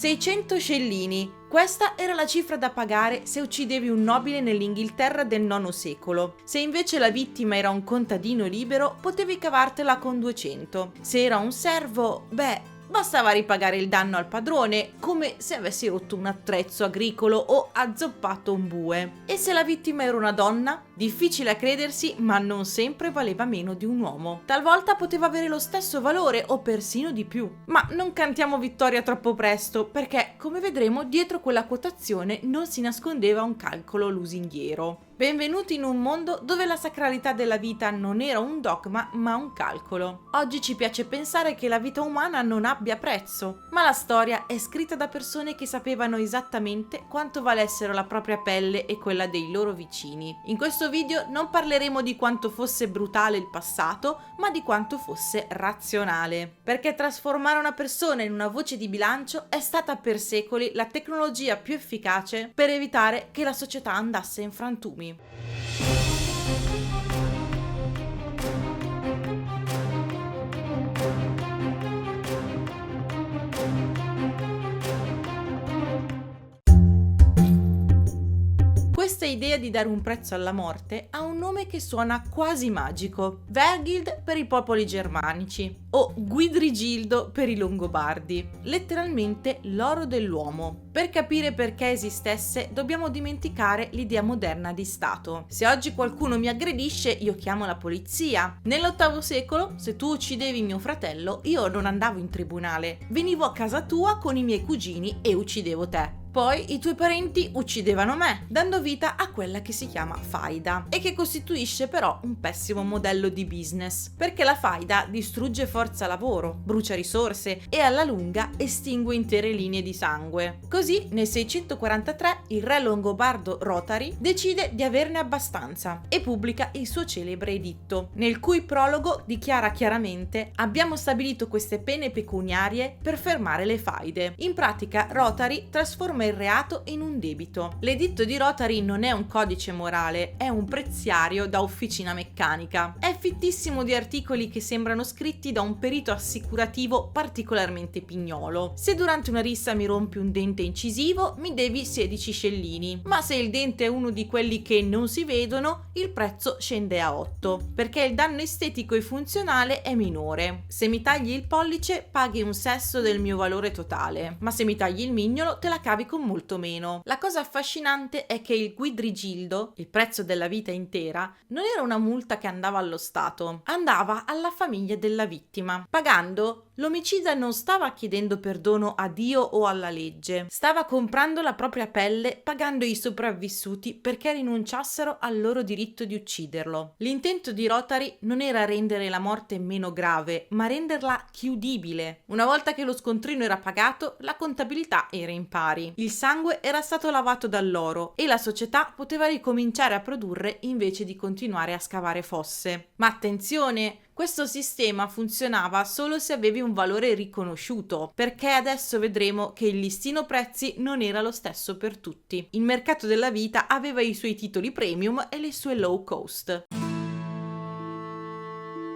600 scellini. Questa era la cifra da pagare se uccidevi un nobile nell'Inghilterra del IX secolo. Se invece la vittima era un contadino libero, potevi cavartela con 200. Se era un servo, bastava ripagare il danno al padrone, come se avessi rotto un attrezzo agricolo o azzoppato un bue. E se la vittima era una donna? Difficile a credersi, ma non sempre valeva meno di un uomo. Talvolta poteva avere lo stesso valore o persino di più. Ma non cantiamo vittoria troppo presto, perché, come vedremo, dietro quella quotazione non si nascondeva un calcolo lusinghiero. Benvenuti in un mondo dove la sacralità della vita non era un dogma, ma un calcolo. Oggi ci piace pensare che la vita umana non abbia prezzo, ma la storia è scritta da persone che sapevano esattamente quanto valessero la propria pelle e quella dei loro vicini. In questo video non parleremo di quanto fosse brutale il passato, ma di quanto fosse razionale. Perché trasformare una persona in una voce di bilancio è stata per secoli la tecnologia più efficace per evitare che la società andasse in frantumi. Questa idea di dare un prezzo alla morte ha un nome che suona quasi magico: Vergild per i popoli germanici o Guidrigildo per i Longobardi, letteralmente l'oro dell'uomo. Per capire perché esistesse dobbiamo dimenticare l'idea moderna di Stato. Se oggi qualcuno mi aggredisce io chiamo la polizia. Nell'VIII secolo, se tu uccidevi mio fratello, io non andavo in tribunale, venivo a casa tua con i miei cugini e uccidevo te. Poi i tuoi parenti uccidevano me, dando vita a quella che si chiama faida e che costituisce però un pessimo modello di business, perché la faida distrugge forza lavoro, brucia risorse e alla lunga estingue intere linee di sangue. Così nel 643 il re longobardo Rotari decide di averne abbastanza e pubblica il suo celebre editto, nel cui prologo dichiara chiaramente: abbiamo stabilito queste pene pecuniarie per fermare le faide. In pratica Rotari trasforma il reato in un debito. L'editto di Rotari non è un codice morale, è un preziario da officina meccanica. È fittissimo di articoli che sembrano scritti da un perito assicurativo particolarmente pignolo. Se durante una rissa mi rompi un dente incisivo, mi devi 16 scellini, ma se il dente è uno di quelli che non si vedono, il prezzo scende a 8, perché il danno estetico e funzionale è minore. Se mi tagli il pollice, paghi un sesto del mio valore totale, ma se mi tagli il mignolo, te la cavi con molto meno. La cosa affascinante è che il Guidrigildo, il prezzo della vita intera, non era una multa che andava allo Stato, andava alla famiglia della vittima. Pagando, l'omicida non stava chiedendo perdono a Dio o alla legge, stava comprando la propria pelle pagando i sopravvissuti perché rinunciassero al loro diritto di ucciderlo. L'intento di Rotari non era rendere la morte meno grave, ma renderla chiudibile. Una volta che lo scontrino era pagato, la contabilità era in pari. Il sangue era stato lavato dall'oro e la società poteva ricominciare a produrre invece di continuare a scavare fosse. Ma attenzione! Questo sistema funzionava solo se avevi un valore riconosciuto, perché adesso vedremo che il listino prezzi non era lo stesso per tutti. Il mercato della vita aveva i suoi titoli premium e le sue low cost.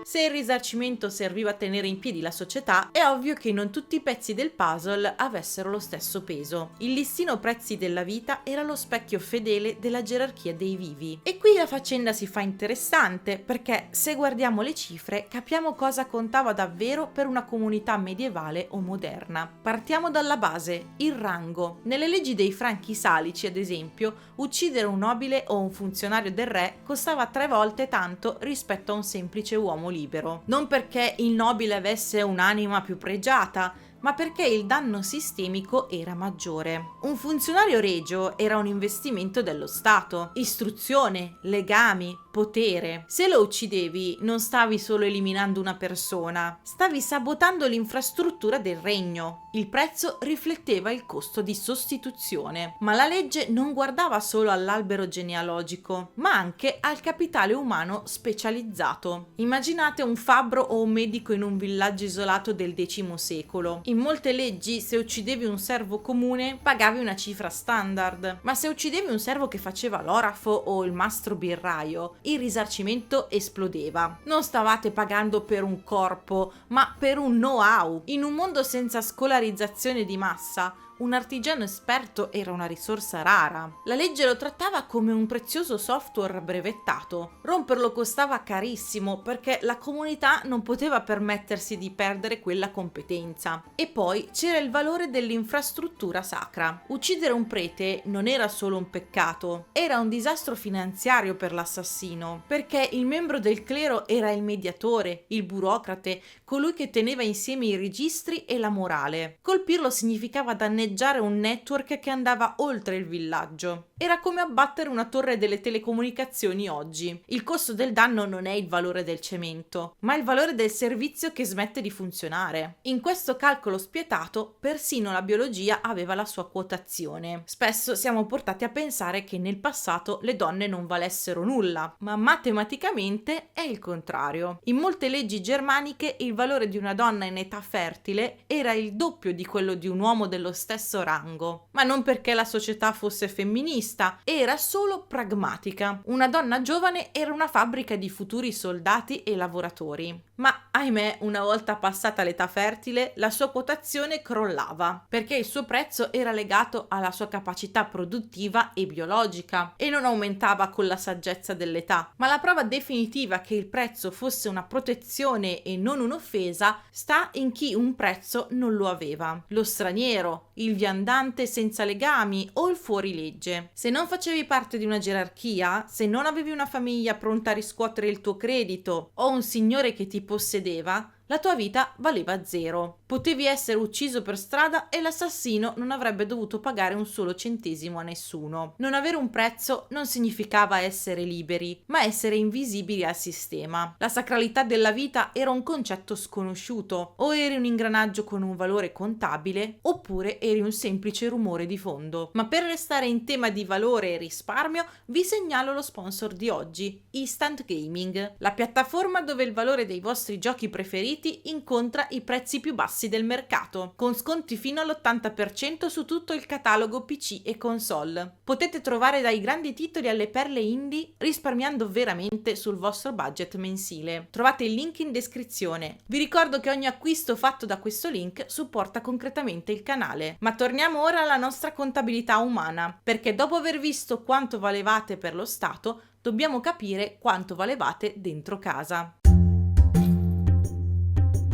Se il risarcimento serviva a tenere in piedi la società, è ovvio che non tutti i pezzi del puzzle avessero lo stesso peso. Il listino prezzi della vita era lo specchio fedele della gerarchia dei vivi. E qui la faccenda si fa interessante, perché se guardiamo le cifre capiamo cosa contava davvero per una comunità medievale o moderna. Partiamo dalla base, il rango. Nelle leggi dei Franchi Salici, ad esempio, uccidere un nobile o un funzionario del re costava 3 volte tanto rispetto a un semplice uomo libero. Non perché il nobile avesse un'anima più pregiata, ma perché il danno sistemico era maggiore. Un funzionario regio era un investimento dello Stato, istruzione, legami, potere. Se lo uccidevi non stavi solo eliminando una persona, stavi sabotando l'infrastruttura del regno. Il prezzo rifletteva il costo di sostituzione, ma la legge non guardava solo all'albero genealogico, ma anche al capitale umano specializzato. Immaginate un fabbro o un medico in un villaggio isolato del X secolo. In molte leggi, se uccidevi un servo comune, pagavi una cifra standard, ma se uccidevi un servo che faceva l'orafo o il mastro birraio, il risarcimento esplodeva. Non stavate pagando per un corpo, ma per un know-how. In un mondo senza scolarizzazione di massa, un artigiano esperto era una risorsa rara. La legge lo trattava come un prezioso software brevettato. Romperlo costava carissimo perché la comunità non poteva permettersi di perdere quella competenza. E poi c'era il valore dell'infrastruttura sacra. Uccidere un prete non era solo un peccato, era un disastro finanziario per l'assassino, perché il membro del clero era il mediatore, il burocrate, colui che teneva insieme i registri e la morale. Colpirlo significava danneggiare un network che andava oltre il villaggio. Era come abbattere una torre delle telecomunicazioni oggi. Il costo del danno non è il valore del cemento, ma il valore del servizio che smette di funzionare. In questo calcolo spietato, persino la biologia aveva la sua quotazione. Spesso siamo portati a pensare che nel passato le donne non valessero nulla, ma matematicamente è il contrario. In molte leggi germaniche il valore di una donna in età fertile era il doppio di quello di un uomo dello stesso rango, ma non perché la società fosse femminista, era solo pragmatica. Una donna giovane era una fabbrica di futuri soldati e lavoratori. Ma ahimè, una volta passata l'età fertile, la sua quotazione crollava, perché il suo prezzo era legato alla sua capacità produttiva e biologica e non aumentava con la saggezza dell'età. Ma la prova definitiva che il prezzo fosse una protezione e non un'offesa sta in chi un prezzo non lo aveva: lo straniero, il viandante senza legami o il fuorilegge. Se non facevi parte di una gerarchia, se non avevi una famiglia pronta a riscuotere il tuo credito o un signore che ti possedeva, la tua vita valeva zero. Potevi essere ucciso per strada e l'assassino non avrebbe dovuto pagare un solo centesimo a nessuno. Non avere un prezzo non significava essere liberi, ma essere invisibili al sistema. La sacralità della vita era un concetto sconosciuto. O eri un ingranaggio con un valore contabile, oppure eri un semplice rumore di fondo. Ma per restare in tema di valore e risparmio, vi segnalo lo sponsor di oggi, Instant Gaming, la piattaforma dove il valore dei vostri giochi preferiti incontra i prezzi più bassi del mercato, con sconti fino all'80% su tutto il catalogo PC e console. Potete trovare dai grandi titoli alle perle indie, risparmiando veramente sul vostro budget mensile. Trovate il link in descrizione. Vi ricordo che ogni acquisto fatto da questo link supporta concretamente il canale. Ma torniamo ora alla nostra contabilità umana, perché dopo aver visto quanto valevate per lo Stato, dobbiamo capire quanto valevate dentro casa.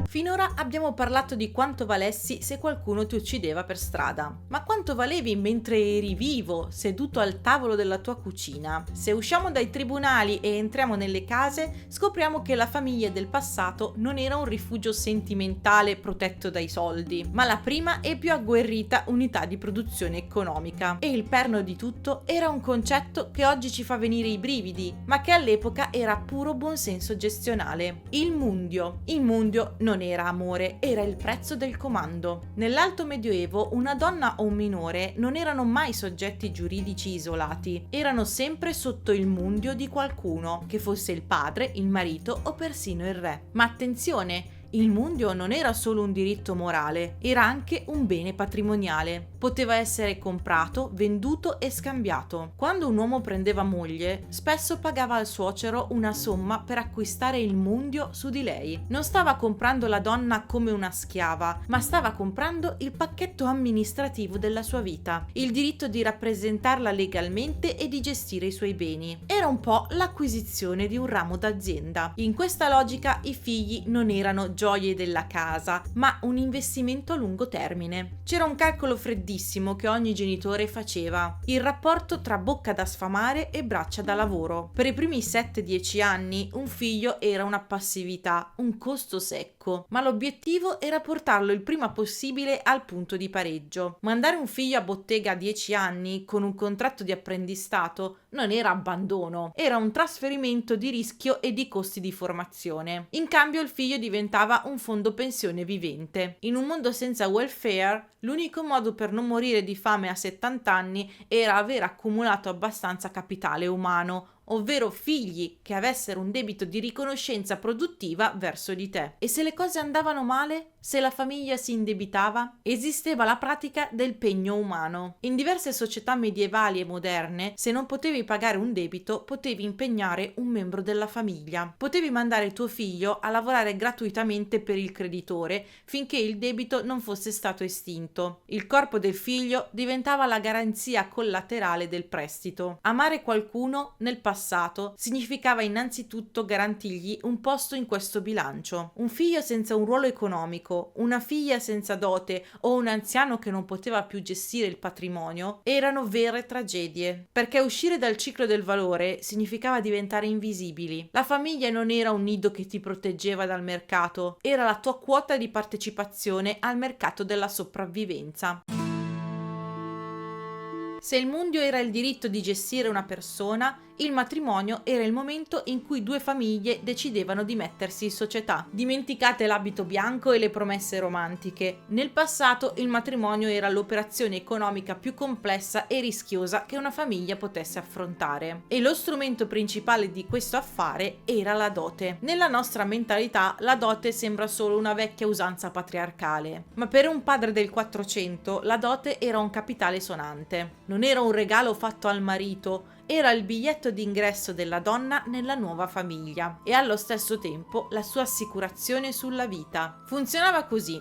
Finora abbiamo parlato di quanto valessi se qualcuno ti uccideva per strada, ma quanto valevi mentre eri vivo, seduto al tavolo della tua cucina? Se usciamo dai tribunali e entriamo nelle case, scopriamo che la famiglia del passato non era un rifugio sentimentale protetto dai soldi, ma la prima e più agguerrita unità di produzione economica. E il perno di tutto era un concetto che oggi ci fa venire i brividi, ma che all'epoca era puro buonsenso gestionale: il mundio. Il mundio non era amore, era il prezzo del comando. Nell'Alto Medioevo una donna o un minore non erano mai soggetti giuridici isolati, erano sempre sotto il mundio di qualcuno, che fosse il padre, il marito o persino il re. Ma attenzione! Il mundio non era solo un diritto morale, era anche un bene patrimoniale. Poteva essere comprato, venduto e scambiato. Quando un uomo prendeva moglie, spesso pagava al suocero una somma per acquistare il mundio su di lei. Non stava comprando la donna come una schiava, ma stava comprando il pacchetto amministrativo della sua vita, il diritto di rappresentarla legalmente e di gestire i suoi beni. Era un po' l'acquisizione di un ramo d'azienda. In questa logica i figli non erano gioie della casa, ma un investimento a lungo termine. C'era un calcolo freddissimo che ogni genitore faceva: il rapporto tra bocca da sfamare e braccia da lavoro. Per i primi 7-10 anni un figlio era una passività, un costo secco, ma l'obiettivo era portarlo il prima possibile al punto di pareggio. Mandare un figlio a bottega a 10 anni con un contratto di apprendistato non era abbandono, era un trasferimento di rischio e di costi di formazione. In cambio il figlio diventava un fondo pensione vivente. In un mondo senza welfare, l'unico modo per non morire di fame a 70 anni era aver accumulato abbastanza capitale umano, ovvero figli che avessero un debito di riconoscenza produttiva verso di te. E se le cose andavano male? Se la famiglia si indebitava? Esisteva la pratica del pegno umano. In diverse società medievali e moderne, se non potevi pagare un debito, potevi impegnare un membro della famiglia. Potevi mandare tuo figlio a lavorare gratuitamente per il creditore finché il debito non fosse stato estinto. Il corpo del figlio diventava la garanzia collaterale del prestito. Amare qualcuno nel passato significava innanzitutto garantirgli un posto in questo bilancio. Un figlio senza un ruolo economico, una figlia senza dote o un anziano che non poteva più gestire il patrimonio erano vere tragedie, perché uscire dal ciclo del valore significava diventare invisibili. La famiglia non era un nido che ti proteggeva dal mercato, era la tua quota di partecipazione al mercato della sopravvivenza. Se il mundio era il diritto di gestire una persona, il matrimonio era il momento in cui due famiglie decidevano di mettersi in società. Dimenticate l'abito bianco e le promesse romantiche. Nel passato il matrimonio era l'operazione economica più complessa e rischiosa che una famiglia potesse affrontare. E lo strumento principale di questo affare era la dote. Nella nostra mentalità la dote sembra solo una vecchia usanza patriarcale, ma per un padre del 400 la dote era un capitale sonante. Non era un regalo fatto al marito, era il biglietto d'ingresso della donna nella nuova famiglia e allo stesso tempo la sua assicurazione sulla vita. Funzionava così.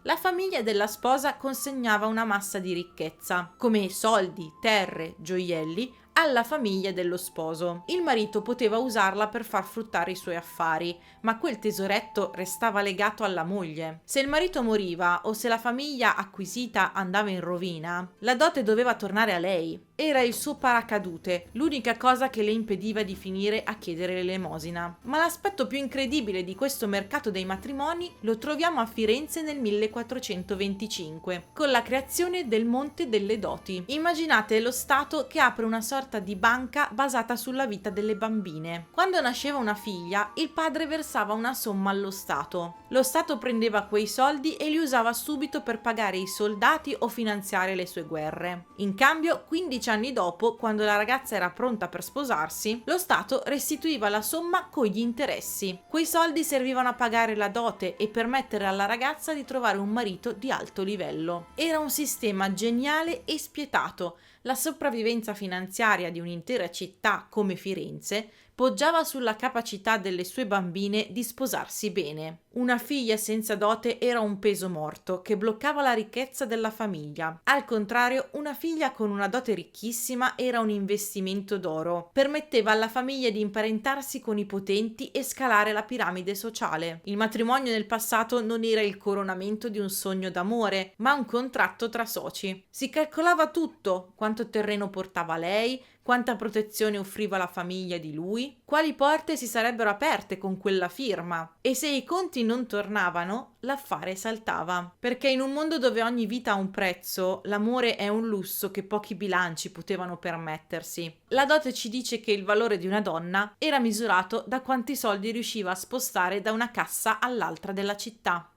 La famiglia della sposa consegnava una massa di ricchezza, come soldi, terre, gioielli, alla famiglia dello sposo. Il marito poteva usarla per far fruttare i suoi affari, ma quel tesoretto restava legato alla moglie. Se il marito moriva o se la famiglia acquisita andava in rovina, la dote doveva tornare a lei. Era il suo paracadute, l'unica cosa che le impediva di finire a chiedere l'elemosina. Ma l'aspetto più incredibile di questo mercato dei matrimoni lo troviamo a Firenze nel 1425, con la creazione del Monte delle Doti. Immaginate lo Stato che apre una sorta di banca basata sulla vita delle bambine. Quando nasceva una figlia, il padre versava una somma allo Stato. Lo Stato prendeva quei soldi e li usava subito per pagare i soldati o finanziare le sue guerre. In cambio, 15 anni dopo, quando la ragazza era pronta per sposarsi, lo Stato restituiva la somma con gli interessi. Quei soldi servivano a pagare la dote e permettere alla ragazza di trovare un marito di alto livello. Era un sistema geniale e spietato. La sopravvivenza finanziaria di un'intera città come Firenze poggiava sulla capacità delle sue bambine di sposarsi bene. Una figlia senza dote era un peso morto che bloccava la ricchezza della famiglia. Al contrario, una figlia con una dote ricchissima era un investimento d'oro. Permetteva alla famiglia di imparentarsi con i potenti e scalare la piramide sociale. Il matrimonio nel passato non era il coronamento di un sogno d'amore, ma un contratto tra soci. Si calcolava tutto: quanto terreno portava lei, quanta protezione offriva la famiglia di lui, quali porte si sarebbero aperte con quella firma. E se i conti non tornavano, l'affare saltava. Perché in un mondo dove ogni vita ha un prezzo, l'amore è un lusso che pochi bilanci potevano permettersi. La dote ci dice che il valore di una donna era misurato da quanti soldi riusciva a spostare da una cassa all'altra della città.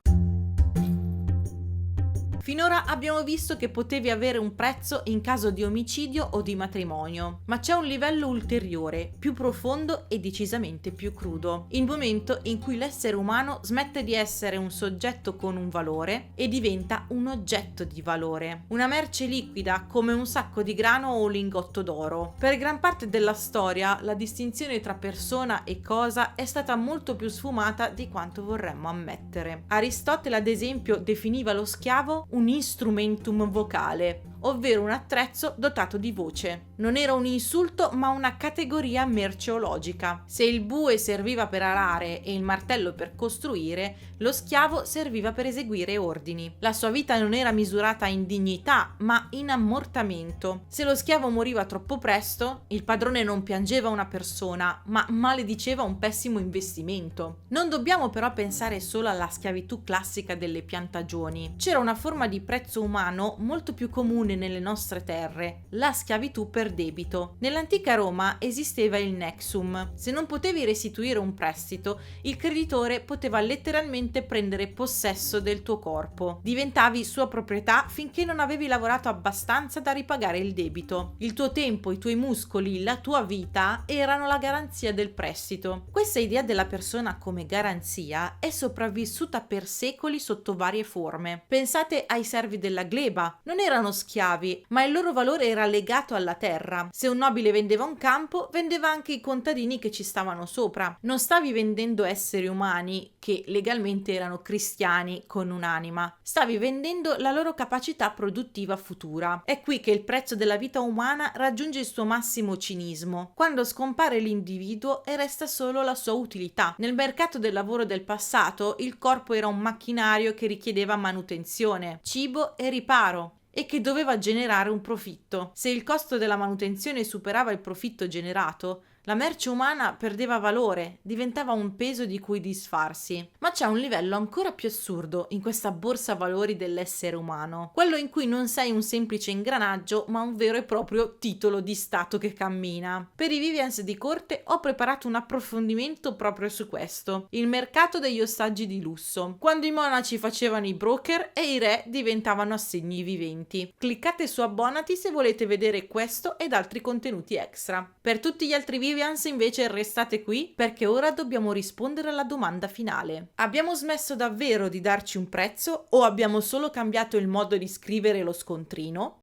Finora abbiamo visto che potevi avere un prezzo in caso di omicidio o di matrimonio, ma c'è un livello ulteriore, più profondo e decisamente più crudo, il momento in cui l'essere umano smette di essere un soggetto con un valore e diventa un oggetto di valore, una merce liquida come un sacco di grano o un lingotto d'oro. Per gran parte della storia la distinzione tra persona e cosa è stata molto più sfumata di quanto vorremmo ammettere. Aristotele, ad esempio, definiva lo schiavo un instrumentum vocale, ovvero un attrezzo dotato di voce. Non era un insulto, ma una categoria merceologica. Se il bue serviva per arare e il martello per costruire, lo schiavo serviva per eseguire ordini. La sua vita non era misurata in dignità, ma in ammortamento. Se lo schiavo moriva troppo presto, il padrone non piangeva una persona, ma malediceva un pessimo investimento. Non dobbiamo però pensare solo alla schiavitù classica delle piantagioni. C'era una forma di prezzo umano molto più comune comune nelle nostre terre, la schiavitù per debito. Nell'antica Roma esisteva il nexum. Se non potevi restituire un prestito, il creditore poteva letteralmente prendere possesso del tuo corpo. Diventavi sua proprietà finché non avevi lavorato abbastanza da ripagare il debito. Il tuo tempo, i tuoi muscoli, la tua vita erano la garanzia del prestito. Questa idea della persona come garanzia è sopravvissuta per secoli sotto varie forme. Pensate ai servi della gleba. Non erano schiavi, ma il loro valore era legato alla terra. Se un nobile vendeva un campo, vendeva anche i contadini che ci stavano sopra. Non stavi vendendo esseri umani che legalmente erano cristiani con un'anima. Stavi vendendo la loro capacità produttiva futura. È qui che il prezzo della vita umana raggiunge il suo massimo cinismo, quando scompare l'individuo e resta solo la sua utilità. Nel mercato del lavoro del passato, il corpo era un macchinario che richiedeva manutenzione, cibo e riparo, e che doveva generare un profitto. Se il costo della manutenzione superava il profitto generato, la merce umana perdeva valore, diventava un peso di cui disfarsi. Ma c'è un livello ancora più assurdo in questa borsa valori dell'essere umano, quello in cui non sei un semplice ingranaggio, ma un vero e proprio titolo di stato che cammina. Per i Vivians di corte ho preparato un approfondimento proprio su questo, il mercato degli ostaggi di lusso, quando i monaci facevano i broker e i re diventavano assegni viventi. Cliccate su abbonati se volete vedere questo ed altri contenuti extra. Per tutti gli altri Vivians invece restate qui, perché ora dobbiamo rispondere alla domanda finale. Abbiamo smesso davvero di darci un prezzo o abbiamo solo cambiato il modo di scrivere lo scontrino?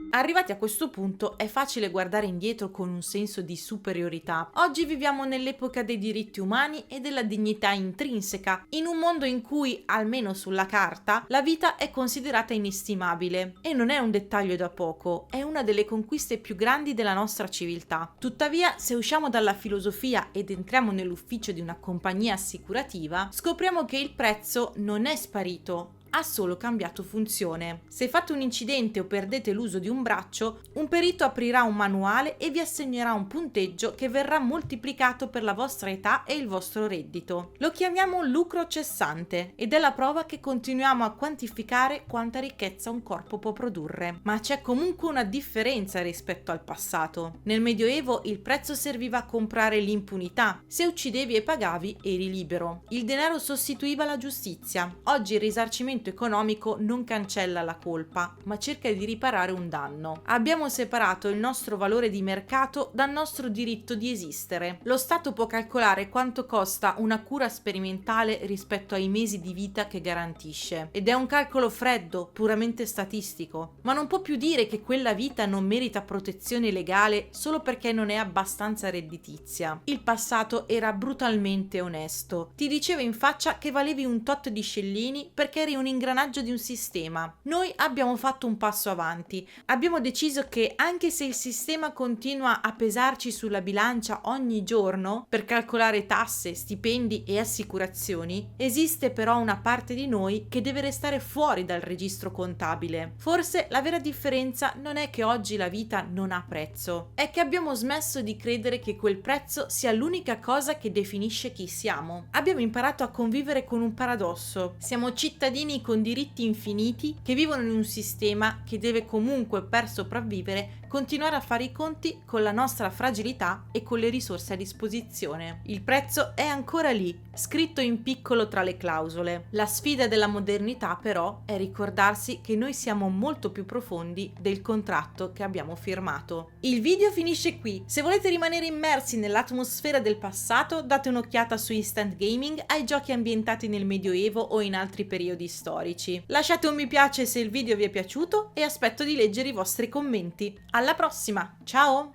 Arrivati a questo punto è facile guardare indietro con un senso di superiorità. Oggi viviamo nell'epoca dei diritti umani e della dignità intrinseca, in un mondo in cui, almeno sulla carta, la vita è considerata inestimabile. E non è un dettaglio da poco, è una delle conquiste più grandi della nostra civiltà. Tuttavia, se usciamo dalla filosofia ed entriamo nell'ufficio di una compagnia assicurativa, scopriamo che il prezzo non è sparito, ha solo cambiato funzione. Se fate un incidente o perdete l'uso di un braccio, un perito aprirà un manuale e vi assegnerà un punteggio che verrà moltiplicato per la vostra età e il vostro reddito. Lo chiamiamo lucro cessante ed è la prova che continuiamo a quantificare quanta ricchezza un corpo può produrre. Ma c'è comunque una differenza rispetto al passato. Nel Medioevo il prezzo serviva a comprare l'impunità. Se uccidevi e pagavi, eri libero. Il denaro sostituiva la giustizia. Oggi il risarcimento economico non cancella la colpa, ma cerca di riparare un danno. Abbiamo separato il nostro valore di mercato dal nostro diritto di esistere. Lo Stato può calcolare quanto costa una cura sperimentale rispetto ai mesi di vita che garantisce, ed è un calcolo freddo, puramente statistico, ma non può più dire che quella vita non merita protezione legale solo perché non è abbastanza redditizia. Il passato era brutalmente onesto. Ti diceva in faccia che valevi un tot di scellini perché eri un ingranaggio di un sistema. Noi abbiamo fatto un passo avanti. Abbiamo deciso che anche se il sistema continua a pesarci sulla bilancia ogni giorno per calcolare tasse, stipendi e assicurazioni, esiste però una parte di noi che deve restare fuori dal registro contabile. Forse la vera differenza non è che oggi la vita non ha prezzo, è che abbiamo smesso di credere che quel prezzo sia l'unica cosa che definisce chi siamo. Abbiamo imparato a convivere con un paradosso. Siamo cittadini con diritti infiniti che vivono in un sistema che deve comunque, per sopravvivere, continuare a fare i conti con la nostra fragilità e con le risorse a disposizione. Il prezzo è ancora lì, scritto in piccolo tra le clausole. La sfida della modernità però è ricordarsi che noi siamo molto più profondi del contratto che abbiamo firmato. Il video finisce qui. Se volete rimanere immersi nell'atmosfera del passato, date un'occhiata su Instant Gaming ai giochi ambientati nel Medioevo o in altri periodi storici. Lasciate un mi piace se il video vi è piaciuto e aspetto di leggere i vostri commenti. Alla prossima, ciao!